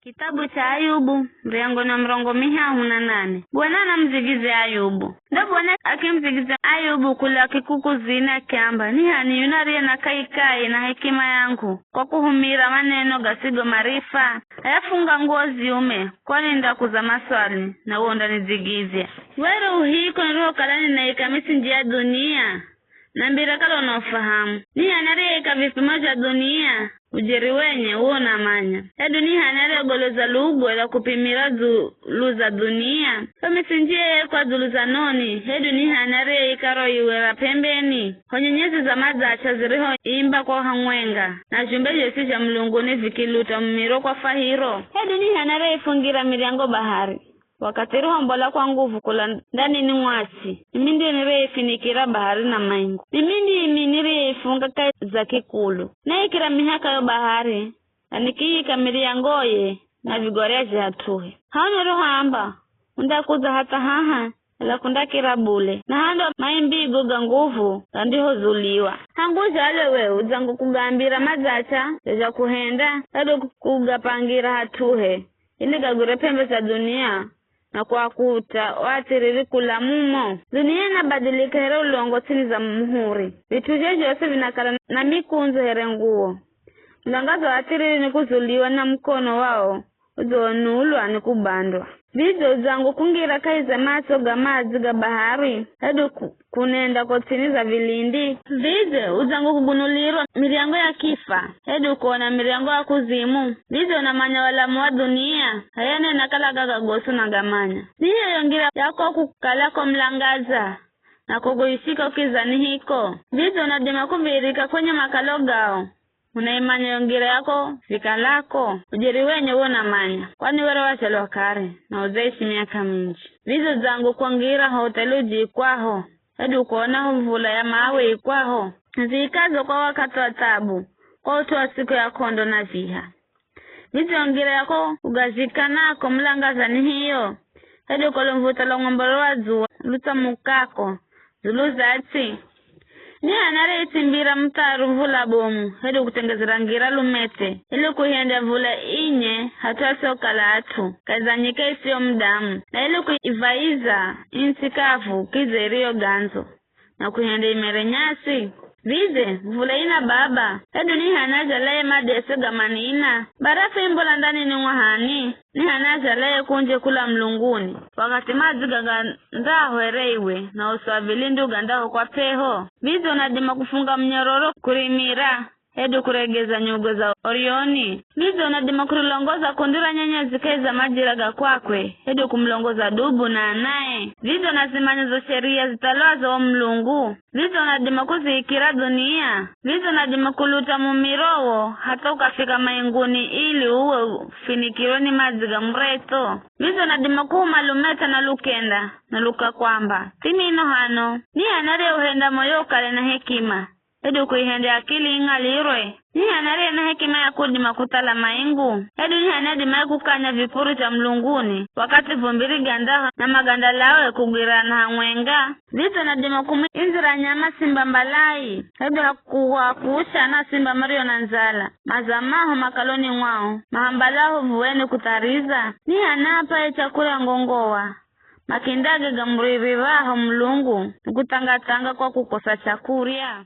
Kitabu cha Ayubu, mriango na mrongo 108. Bwana anamzigize Ayubu. Ndio Bwana akimzigize Ayubu kula kikuku zina kiamba. Ni hani yunarie na kaikai na hekima yangu. Kwa kuhumira maneno gasigo marifa. Ayafunga nguo ziume. Kwani ndakuza maswali na uonda nizigize. Wero uhiko niroho kalani na ikamisi njia dunia. Na mbirakalo unaofahamu. Ni anarie ikavipimo vya dunia. Ujeri wenye uona manya. Ya dunia hanare goloza lugo la kupimira zulu za dunia. Kamisinjie kwa zulu za noni. Ya dunia hanare ikaro iwera pembeni. Honyenyezi za maza achaziriho imba kwa hangwenga. Na jumbe jesisha mlunguni vikiluta mmiro kwa fahiro. Ya dunia hanare ifungira miriango bahari. Wakati roho mbola kwa nguvu kula ndani ni mwasi. Imindi nire ifinikira bahari na maingu. Imindi nire ifunga kai za kikulu. Na ikira mihaka yo bahari. Aniki kamiri ngoye na vigoreje hatuhe. Haone roho amba. Unda kuza hata haha. La kunda kirabule. Na hando maimbi guga nguvu. Kandiho zuliwa. Hanguja alewe uzangu kugambira mazacha. Leja kuhenda. Hado kugapangira hatuhe. Ili gagure pembe za dunia. Na kwa kuta watiriri kula mumo. Dunia inabadilika here ulongo tini za muhuri. Vitu jeje yose vinakala na mikunzo here nguo. Mlangazo watiriri ni kuzuliwa na mkono wao. Uzoonulwa ni kubandwa. Vizo zangu kungira kaiza maso gamazi ga bahari. Hedu kunenda kotini za vilindi. Vizo uzangu kugunulirwa miriango ya kifa. Hedu kuona miriango ya kuzimu. Vizo na manya walamu wa dunia. Hayane nakala gaga gosu na gamanya. Niyo yongira yako kukalako mlangaza. Na kuguishika ukizani hiko. Vizo unadima kuvirika kwenye makalo gao. Unaimanya yongira yako, fika lako, ujeri wenye uona manya. Kwani wero wachalo kare, na uzeishi miaka mingi. Vizo zangu kuangira hoteluji ikwaho. Hedu kuona mvula ya mawe ikwaho. Zikazo kwa wakati wa tabu, kwa utuwa siku ya kondo na viha. Vizo yongira yako, ugazika nako mlangaza ni hiyo. Hedu kolumvuta longomboro wa zuwa, luta mukako, zuluza ati. Ni anare itimbira mtaru mvula bomu. Hedu kutengezera ngira lumete. Ili kuhienda vula inye hatua soka la atu. Kazanyike isio mdamu. Na ili kuivaiza insikafu kizerio ganzo. Na kuhienda imere nyasi. Vize, mvula ina baba. Hedu ni hanaja laye madese gamani ina. Barafu imbola ndani ni wahani. Ni hanaja laye kunje kula mlunguni. Wakati mazi gagandaho ereiwe na uswavilindu gandaho kwa peho. Vize unadima kufunga mnyororo kurimira. Hedu kuregeza nyugo za Orioni. Vize unadima kurilongoza kundura nyanya zikeza majiraga kwakwe. Hedu kumlongoza dubu na anaye. Vize unazimanya zo sheria zitaloza wa mlungu. Vize unadima kuziikira dunia. Vize unadima kuluta mumirowo. Hata ukafika mainguni ili uwe finikironi maziga mreto. Vize unadima kuhumalumeta na lukenda. Na luka kwamba. Timi ino hano. Ni anare uhenda moyo kale na hekima. Hedu kuihende akili ingalirwe. Ni anare na hekima ya kudima kutala maingu. Hedu ni anadima ya kukanya vipuru cha mlunguni. Wakati vumbiri gandaho na maganda lawe kugira na hangwenga. Vizo nadima inzira nyama simba mbalai. Hedu hakuwa kuusha na simba mario na nzala. Mazamaho makaloni mwao. Mahambalahu vuweni kutariza. Ni anapa ya chakula ngongowa. Makindage gamuririvaho mlungu. Kutangatanga kwa kukosa chakuria.